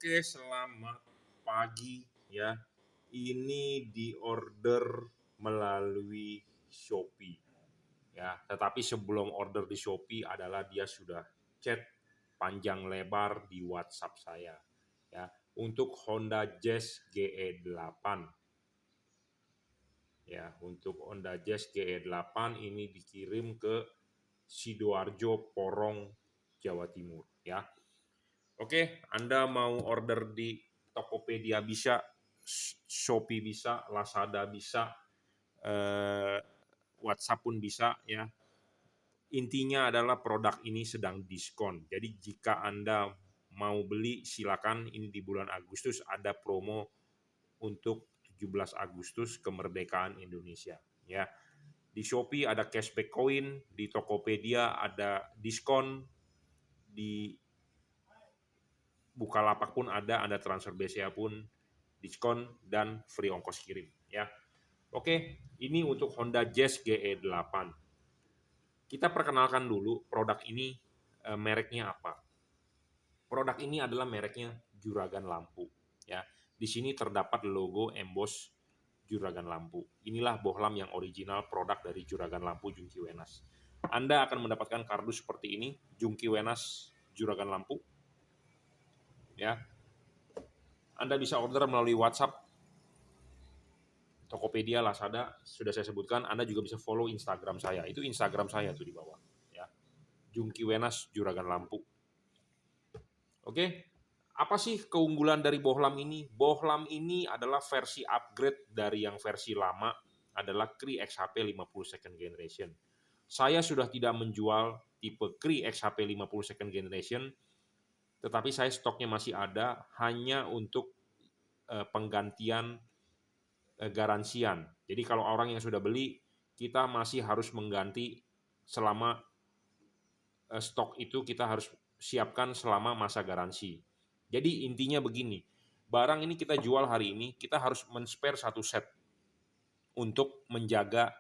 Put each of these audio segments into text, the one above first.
Oke, selamat pagi ya. Ini diorder melalui Shopee ya. Tetapi sebelum order di Shopee adalah dia sudah chat panjang lebar di WhatsApp saya ya untuk Honda Jazz GE8. Ya, untuk Honda Jazz GE8 ini dikirim ke Sidoarjo, Porong, Jawa Timur ya. Oke, Anda mau order di Tokopedia bisa, Shopee bisa, Lazada bisa, eh, WhatsApp pun bisa ya. Intinya adalah produk ini sedang diskon. Jadi jika Anda mau beli silakan, ini di bulan Agustus ada promo untuk 17 Agustus kemerdekaan Indonesia ya. Di Shopee ada cashback koin, di Tokopedia ada diskon, di Bukalapak pun ada transfer BCA pun diskon dan free ongkos kirim ya. Oke, ini untuk Honda Jazz GE8. Kita perkenalkan dulu produk ini, mereknya apa. Produk ini adalah mereknya Juragan Lampu ya. Di sini terdapat logo emboss Juragan Lampu. Inilah bohlam yang original produk dari Juragan Lampu Jungki Wenas. Anda akan mendapatkan kardus seperti ini, Jungki Wenas Juragan Lampu ya. Anda bisa order melalui WhatsApp, Tokopedia, Lazada, sudah saya sebutkan. Anda juga bisa follow Instagram saya. Itu Instagram saya tuh di bawah. Ya. Jungki Wenas Juragan Lampu. Oke, apa sih keunggulan dari bohlam ini? Bohlam ini adalah versi upgrade dari yang versi lama, adalah Cree XHP 50 second generation. Saya sudah tidak menjual tipe Cree XHP 50 second generation, tetapi saya stoknya masih ada hanya untuk penggantian garansian. Jadi kalau orang yang sudah beli, kita masih harus mengganti selama stok itu kita harus siapkan selama masa garansi. Jadi intinya begini, barang ini kita jual hari ini, kita harus men-spare satu set untuk menjaga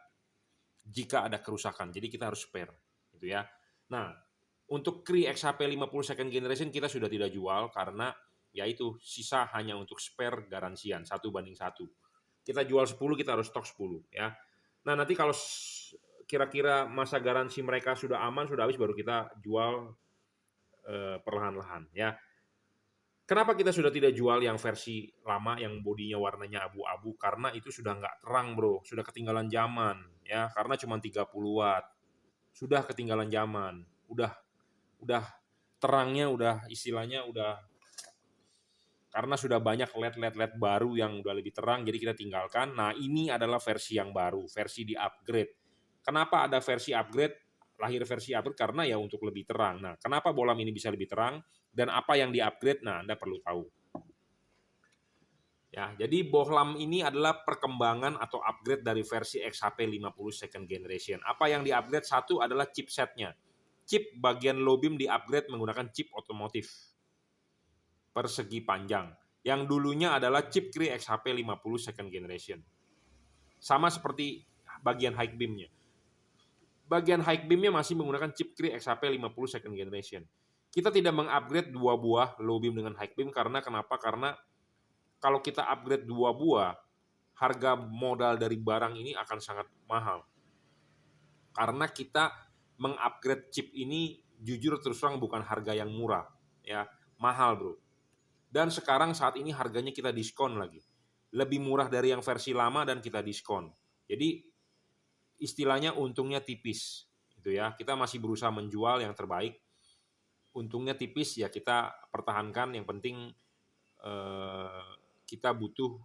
jika ada kerusakan. Jadi kita harus spare, gitu ya. Nah, untuk Cree XHP 50 second generation kita sudah tidak jual karena yaitu sisa hanya untuk spare garansian 1:1. Kita jual 10, kita harus stok 10 ya. Nah, nanti kalau kira-kira masa garansi mereka sudah aman, sudah habis, baru kita jual perlahan-lahan ya. Kenapa kita sudah tidak jual yang versi lama yang bodinya warnanya abu-abu? Karena itu sudah nggak terang bro, sudah ketinggalan zaman ya, karena cuma 30 watt. Sudah ketinggalan zaman, udah terangnya udah istilahnya udah, karena sudah banyak LED baru yang udah lebih terang, jadi kita tinggalkan. Nah, ini adalah versi yang baru, versi di upgrade. Kenapa ada versi upgrade? Lahir versi upgrade karena ya untuk lebih terang. Nah, kenapa bohlam ini bisa lebih terang dan apa yang di upgrade? Nah, Anda perlu tahu. Ya, jadi bohlam ini adalah perkembangan atau upgrade dari versi XHP 50 second generation. Apa yang di upgrade? Satu adalah chipsetnya. Chip bagian low beam di upgrade menggunakan chip otomotif persegi panjang, yang dulunya adalah chip Cree XHP 50 second generation. Sama seperti bagian high beam-nya. Bagian high beam-nya masih menggunakan chip Cree XHP 50 second generation. Kita tidak mengupgrade dua buah low beam dengan high beam karena kenapa? Karena kalau kita upgrade dua buah, harga modal dari barang ini akan sangat mahal. Karena kita mengupgrade chip ini jujur terus terang bukan harga yang murah, ya, mahal bro. Dan sekarang saat ini harganya kita diskon lagi. Lebih murah dari yang versi lama dan kita diskon. Jadi istilahnya untungnya tipis. Gitu ya. Kita masih berusaha menjual yang terbaik. Untungnya tipis ya kita pertahankan. Yang penting kita butuh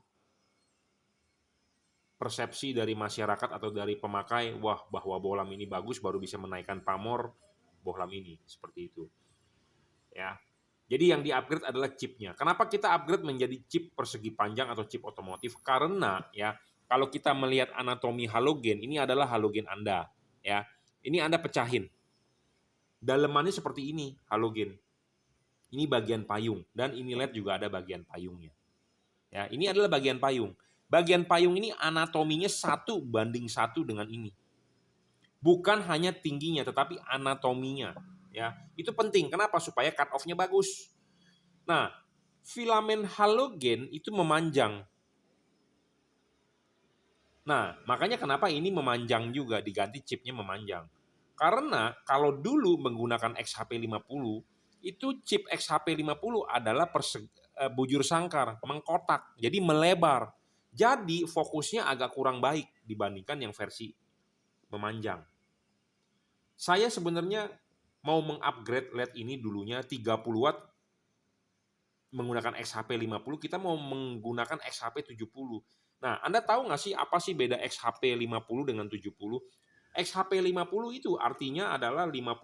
persepsi dari masyarakat atau dari pemakai, wah bahwa bohlam ini bagus baru bisa menaikkan pamor bohlam ini. Seperti itu. Ya. Jadi yang di-upgrade adalah chipnya. Kenapa kita upgrade menjadi chip persegi panjang atau chip otomotif? Karena ya kalau kita melihat anatomi halogen, ini adalah halogen Anda. Ya, ini Anda pecahin. Dalemannya seperti ini halogen. Ini bagian payung dan ini LED juga ada bagian payungnya. Ya, ini adalah bagian payung. Bagian payung ini anatominya 1:1 dengan ini. Bukan hanya tingginya, tetapi anatominya. Ya, itu penting. Kenapa? Supaya cut off-nya bagus. Nah, filamen halogen itu memanjang. Nah, makanya kenapa ini memanjang juga, diganti chipnya memanjang. Karena kalau dulu menggunakan XHP50, itu chip XHP50 adalah bujur sangkar, mengkotak, jadi melebar. Jadi fokusnya agak kurang baik dibandingkan yang versi memanjang. Saya sebenarnya mau mengupgrade LED ini dulunya 30 watt menggunakan XHP50, kita mau menggunakan XHP70. Nah, Anda tahu nggak sih apa sih beda XHP50 dengan 70? XHP50 itu artinya adalah 50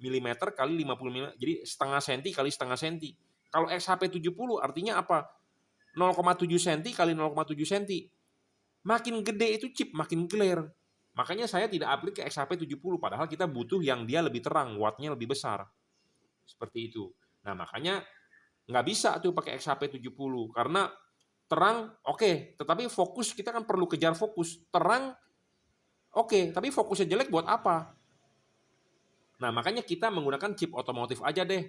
mm kali 50 mm, jadi setengah senti kali setengah senti. Kalau XHP70 artinya apa? 0,7 cm kali 0,7 cm. Makin gede itu chip, makin glare. Makanya saya tidak upgrade ke XHP70, padahal kita butuh yang dia lebih terang, wattnya lebih besar. Seperti itu. Nah, makanya nggak bisa tuh pakai XHP70 karena terang oke, tetapi fokus kita kan perlu kejar fokus. Terang oke, tapi fokusnya jelek buat apa? Nah, makanya kita menggunakan chip otomotif aja deh.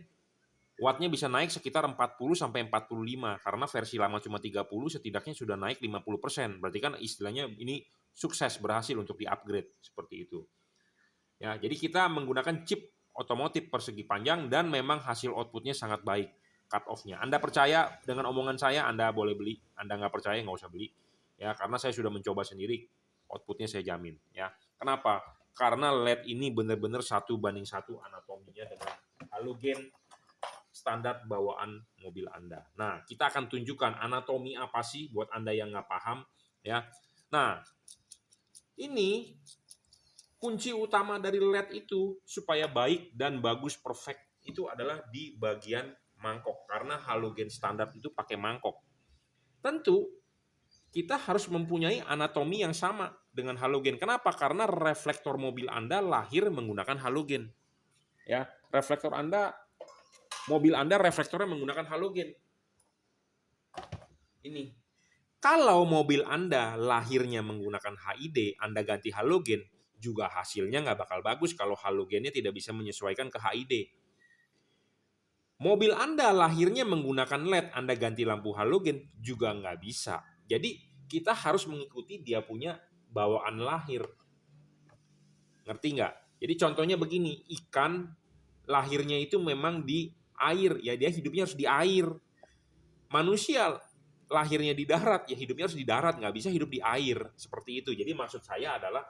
Wattnya bisa naik sekitar 40 sampai 45 karena versi lama cuma 30, setidaknya sudah naik 50%. Berarti kan istilahnya ini sukses berhasil untuk di-upgrade seperti itu. Ya, jadi kita menggunakan chip otomotif persegi panjang dan memang hasil outputnya sangat baik. Cut off-nya. Anda percaya dengan omongan saya, Anda boleh beli. Anda nggak percaya, nggak usah beli. Ya, karena saya sudah mencoba sendiri, outputnya saya jamin. Ya, kenapa? Karena LED ini benar-benar 1:1 anatominya dengan halogen standar bawaan mobil Anda. Nah, kita akan tunjukkan anatomi apa sih buat Anda yang nggak paham. Ya, nah ini kunci utama dari LED itu supaya baik dan bagus perfect itu adalah di bagian mangkok, karena halogen standar itu pakai mangkok. Tentu kita harus mempunyai anatomi yang sama dengan halogen. Kenapa? Karena reflektor mobil Anda lahir menggunakan halogen. Ya, reflektor Anda, mobil Anda reflektornya menggunakan halogen. Ini. Kalau mobil Anda lahirnya menggunakan HID, Anda ganti halogen, juga hasilnya nggak bakal bagus kalau halogennya tidak bisa menyesuaikan ke HID. Mobil Anda lahirnya menggunakan LED, Anda ganti lampu halogen, juga nggak bisa. Jadi kita harus mengikuti dia punya bawaan lahir. Ngerti nggak? Jadi contohnya begini, ikan lahirnya itu memang di air, ya dia hidupnya harus di air. Manusia lahirnya di darat, ya hidupnya harus di darat, nggak bisa hidup di air. Seperti itu. Jadi maksud saya adalah,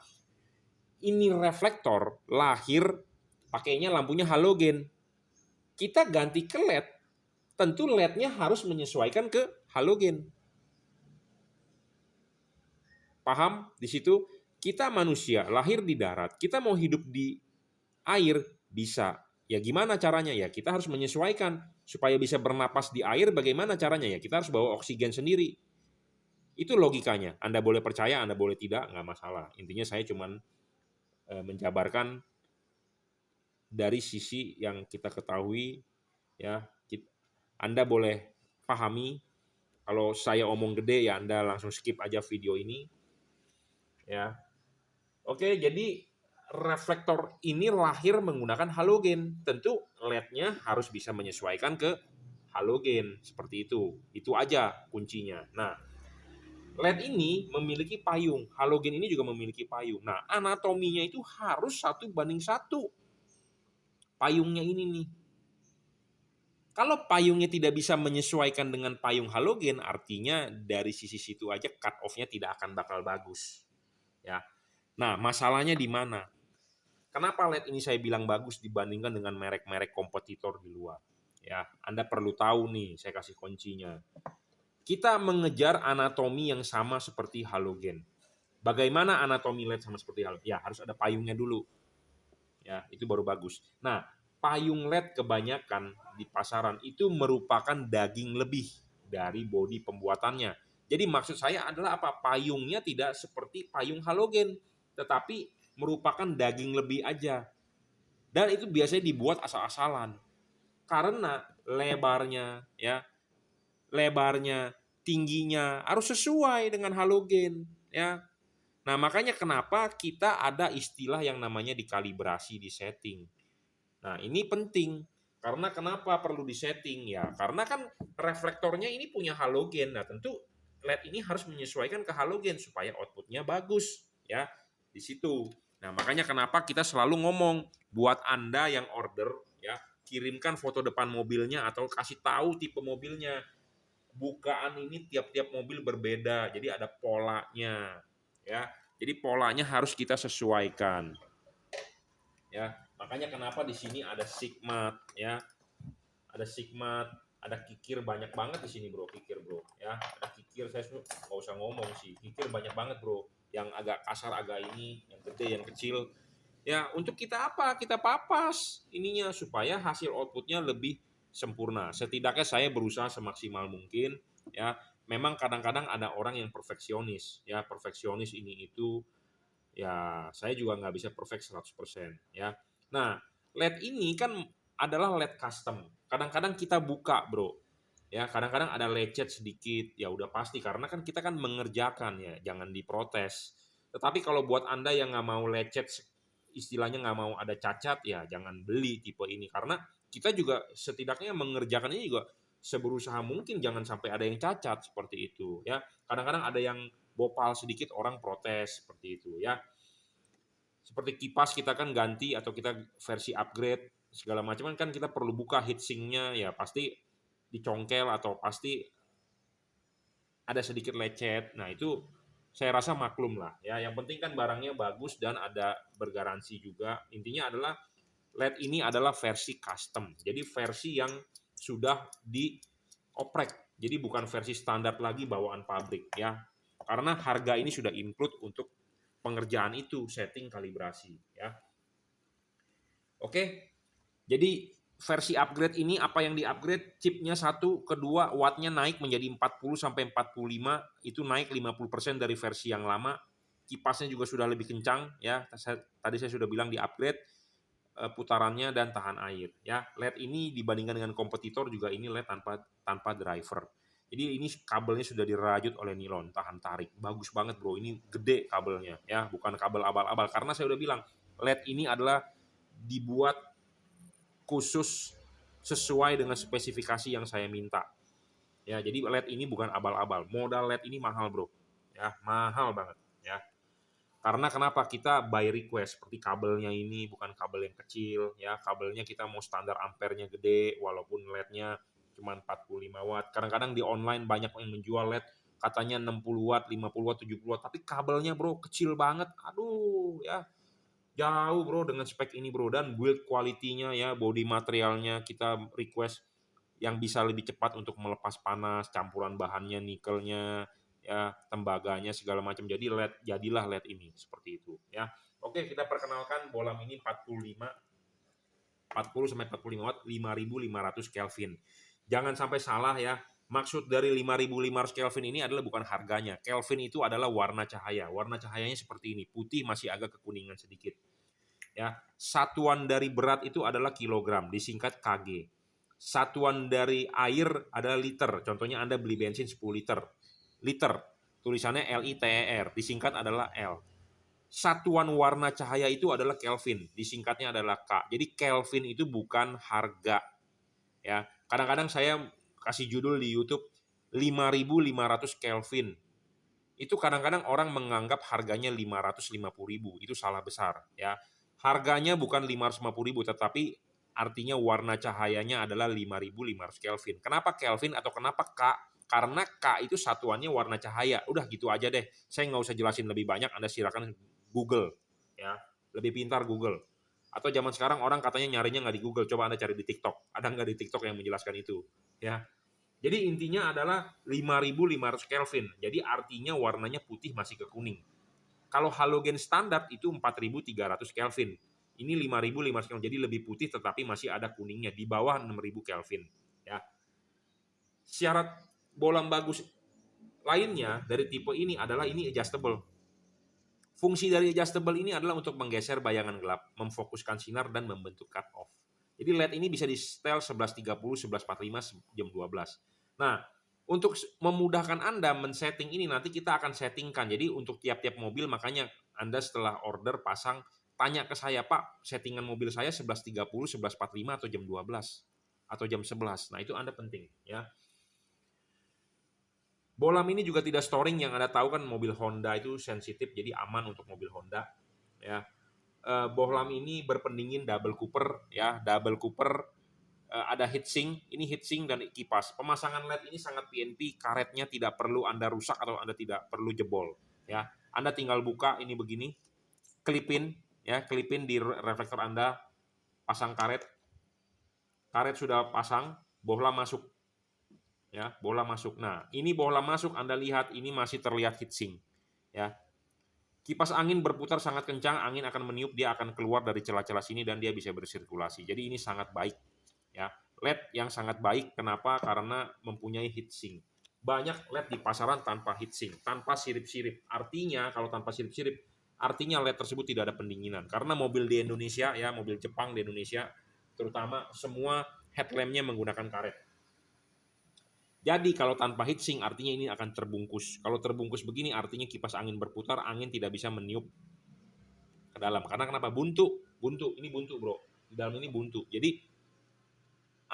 ini reflektor lahir pakainya lampunya halogen. Kita ganti ke LED, tentu LED-nya harus menyesuaikan ke halogen. Paham di situ? Kita manusia lahir di darat, kita mau hidup di air bisa. Ya gimana caranya? Ya kita harus menyesuaikan supaya bisa bernapas di air. Bagaimana caranya? Ya kita harus bawa oksigen sendiri. Itu logikanya. Anda boleh percaya, Anda boleh tidak, nggak masalah. Intinya saya cuman menjabarkan dari sisi yang kita ketahui. Ya, Anda boleh pahami. Kalau saya omong gede ya Anda langsung skip aja video ini. Ya, oke. Jadi reflektor ini lahir menggunakan halogen. Tentu LED-nya harus bisa menyesuaikan ke halogen seperti itu. Itu aja kuncinya. Nah, LED ini memiliki payung, halogen ini juga memiliki payung. Nah, anatominya itu harus 1:1. Payungnya ini nih. Kalau payungnya tidak bisa menyesuaikan dengan payung halogen, artinya dari sisi situ aja cut off-nya tidak akan bakal bagus. Ya. Nah, masalahnya di mana? Kenapa LED ini saya bilang bagus dibandingkan dengan merek-merek kompetitor di luar? Ya, Anda perlu tahu nih, saya kasih kuncinya. Kita mengejar anatomi yang sama seperti halogen. Bagaimana anatomi LED sama seperti halogen? Ya, harus ada payungnya dulu. Ya, itu baru bagus. Nah, payung LED kebanyakan di pasaran itu merupakan daging lebih dari bodi pembuatannya. Jadi maksud saya adalah apa? Payungnya tidak seperti payung halogen, tetapi merupakan daging lebih aja. Dan itu biasanya dibuat asal-asalan. Karena lebarnya, tingginya harus sesuai dengan halogen, ya. Nah, makanya kenapa kita ada istilah yang namanya dikalibrasi, di setting. Nah, ini penting. Karena kenapa perlu disetting ya? Karena kan reflektornya ini punya halogen. Nah, tentu LED ini harus menyesuaikan ke halogen supaya outputnya bagus ya di situ. Nah, makanya kenapa kita selalu ngomong buat Anda yang order ya, kirimkan foto depan mobilnya atau kasih tahu tipe mobilnya. Bukaan ini tiap-tiap mobil berbeda, jadi ada polanya ya. Jadi polanya harus kita sesuaikan ya. Makanya kenapa di sini ada Sigmat ya. Ada Sigmat, ada kikir banyak banget di sini bro, kikir bro ya. Ada kikir, saya nggak usah ngomong sih, kikir banyak banget bro. Yang agak kasar, agak ini, yang gede, yang kecil. Ya, untuk kita apa? Kita papas ininya supaya hasil outputnya lebih sempurna. Setidaknya saya berusaha semaksimal mungkin ya. Memang kadang-kadang ada orang yang perfeksionis ya, perfeksionis ini itu ya, saya juga nggak bisa perfect 100% ya. Nah, LED ini kan adalah LED custom. Kadang-kadang kita buka, Bro. Ya, kadang-kadang ada lecet sedikit, ya udah pasti karena kan kita kan mengerjakan ya, jangan diprotes. Tetapi kalau buat Anda yang nggak mau lecet, istilahnya nggak mau ada cacat, ya jangan beli tipe ini. Karena kita juga setidaknya mengerjakan ini juga seberusaha mungkin jangan sampai ada yang cacat seperti itu ya. Kadang-kadang ada yang bopal sedikit orang protes seperti itu ya. Seperti kipas kita kan ganti atau kita versi upgrade segala macam kan kita perlu buka heatsinknya ya pasti dicongkel atau pasti ada sedikit lecet. Nah, itu saya rasa maklum lah ya. Yang penting kan barangnya bagus dan ada bergaransi juga. Intinya adalah LED ini adalah versi custom. Jadi versi yang sudah dioprek. Jadi bukan versi standar lagi bawaan pabrik ya. Karena harga ini sudah include untuk pengerjaan itu, setting kalibrasi ya. Oke. Jadi versi upgrade ini apa yang di-upgrade? Chipnya satu, kedua wattnya naik menjadi 40 sampai 45, itu naik 50% dari versi yang lama. Kipasnya juga sudah lebih kencang ya. Tadi saya sudah bilang di-upgrade putarannya dan tahan air ya. LED ini dibandingkan dengan kompetitor juga ini LED tanpa driver. Jadi ini kabelnya sudah dirajut oleh nilon, tahan tarik. Bagus banget bro, ini gede kabelnya ya, bukan kabel abal-abal. Karena saya udah bilang, LED ini adalah dibuat khusus sesuai dengan spesifikasi yang saya minta. Ya, jadi LED ini bukan abal-abal. Modal LED ini mahal, bro. Ya, mahal banget. Ya, karena kenapa kita by request seperti kabelnya ini bukan kabel yang kecil, ya kabelnya kita mau standar ampernya gede, walaupun LED-nya cuma 45 watt. Kadang-kadang di online banyak yang menjual LED katanya 60 watt, 50 watt, 70 watt, tapi kabelnya bro kecil banget. Aduh, ya jauh bro dengan spek ini bro, dan build quality-nya ya, body materialnya kita request yang bisa lebih cepat untuk melepas panas, campuran bahannya, nikelnya, ya tembaganya segala macam. Jadi jadilah LED ini seperti itu ya. Oke, kita perkenalkan bohlam ini 40 sampai 45 watt, 5500 Kelvin. Jangan sampai salah ya. Maksud dari 5500 Kelvin ini adalah bukan harganya. Kelvin itu adalah warna cahaya. Warna cahayanya seperti ini, putih masih agak kekuningan sedikit. Ya, satuan dari berat itu adalah kilogram, disingkat kg. Satuan dari air adalah liter. Contohnya Anda beli bensin 10 liter. Liter, tulisannya LITER, disingkat adalah L. Satuan warna cahaya itu adalah Kelvin, disingkatnya adalah K. Jadi Kelvin itu bukan harga. Ya, kadang-kadang saya kasih judul di YouTube 5500 Kelvin. Itu kadang-kadang orang menganggap harganya 550.000. Itu salah besar ya. Harganya bukan 550.000 tetapi artinya warna cahayanya adalah 5500 Kelvin. Kenapa Kelvin atau kenapa K? Karena K itu satuannya warna cahaya. Udah gitu aja deh. Saya nggak usah jelasin lebih banyak, Anda silakan Google ya. Lebih pintar Google. Atau zaman sekarang orang katanya nyarinya nggak di Google, coba Anda cari di TikTok. Ada nggak di TikTok yang menjelaskan itu? Ya. Jadi intinya adalah 5500 Kelvin. Jadi artinya warnanya putih masih ke kuning. Kalau halogen standar itu 4300 Kelvin. Ini 5500 Kelvin. Jadi lebih putih tetapi masih ada kuningnya di bawah 6000 Kelvin. Ya. Syarat bohlam bagus lainnya dari tipe ini adalah ini adjustable. Fungsi dari adjustable ini adalah untuk menggeser bayangan gelap, memfokuskan sinar, dan membentuk cut off. Jadi LED ini bisa di setel 11.30, 11.45, jam 12. Nah, untuk memudahkan Anda men-setting ini, nanti kita akan settingkan. Jadi untuk tiap-tiap mobil, makanya Anda setelah order pasang, tanya ke saya, Pak, settingan mobil saya 11.30, 11.45, atau jam 12. atau jam 11. Nah, itu Anda penting ya. Bohlam ini juga tidak storing, yang Anda tahu kan mobil Honda itu sensitif, jadi aman untuk mobil Honda ya. Bohlam ini berpendingin double cooper ya, double cooper, ada heatsink, ini heatsink dan kipas. Pemasangan LED ini sangat PNP, karetnya tidak perlu Anda rusak atau Anda tidak perlu jebol ya. Anda tinggal buka ini begini, klipin ya, klipin di reflektor Anda, pasang karet. Karet sudah pasang, bohlam masuk ya, bohlam masuk. Nah, ini bohlam masuk, Anda lihat ini masih terlihat heatsink ya. Kipas angin berputar sangat kencang, angin akan meniup, dia akan keluar dari celah-celah sini dan dia bisa bersirkulasi. Jadi ini sangat baik ya. LED yang sangat baik, kenapa? Karena mempunyai heatsink. Banyak LED di pasaran tanpa heatsink, tanpa sirip-sirip. Artinya kalau tanpa sirip-sirip, artinya LED tersebut tidak ada pendinginan. Karena mobil di Indonesia ya, mobil Jepang di Indonesia terutama, semua headlampnya menggunakan karet. Jadi kalau tanpa heatsink artinya ini akan terbungkus. Kalau terbungkus begini artinya kipas angin berputar, angin tidak bisa meniup ke dalam. Karena kenapa? Buntu, buntu. Ini buntu, bro. Di dalam ini buntu. Jadi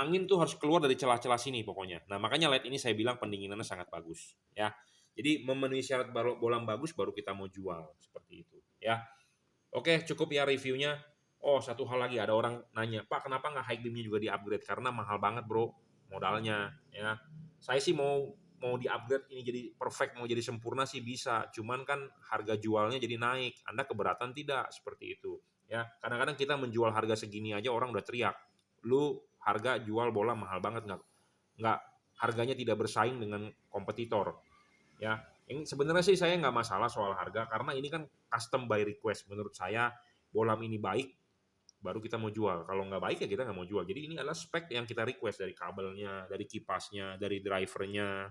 angin tuh harus keluar dari celah-celah sini pokoknya. Nah, makanya LED ini saya bilang pendinginannya sangat bagus, ya. Jadi memenuhi syarat bohlam bagus baru kita mau jual, seperti itu, ya. Oke, cukup ya reviewnya. Oh, satu hal lagi, ada orang nanya, Pak, kenapa nggak high beamnya juga di-upgrade? Karena mahal banget, bro, modalnya, ya. Saya sih mau di-upgrade ini jadi perfect, mau jadi sempurna sih bisa. Cuman kan harga jualnya jadi naik. Anda keberatan tidak? Seperti itu, ya. Kadang-kadang kita menjual harga segini aja orang udah teriak. Lu harga jual bola mahal banget, nggak harganya tidak bersaing dengan kompetitor, ya. Yang sebenarnya sih saya nggak masalah soal harga, karena ini kan custom by request. Menurut saya bohlam ini baik, baru kita mau jual. Kalau nggak baik ya kita nggak mau jual. Jadi ini adalah spek yang kita request, dari kabelnya, dari kipasnya, dari drivernya,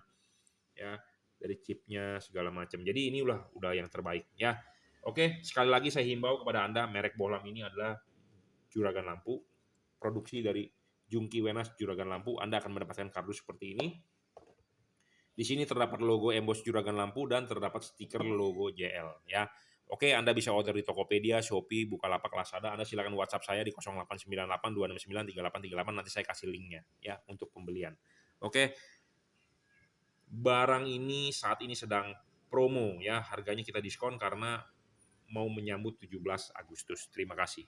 ya, dari chipnya segala macam. Jadi ini udah yang terbaik, ya. Oke, sekali lagi saya himbau kepada Anda, merek bohlam ini adalah Juragan Lampu, produksi dari Jungki Wenas Juragan Lampu. Anda akan mendapatkan kardus seperti ini. Di sini terdapat logo emboss Juragan Lampu dan terdapat stiker logo JL, ya. Oke, Anda bisa order di Tokopedia, Shopee, Bukalapak, Lazada. Anda silakan WhatsApp saya di 0898 269 3838, nanti saya kasih linknya ya untuk pembelian. Oke, barang ini saat ini sedang promo ya, harganya kita diskon karena mau menyambut 17 Agustus. Terima kasih.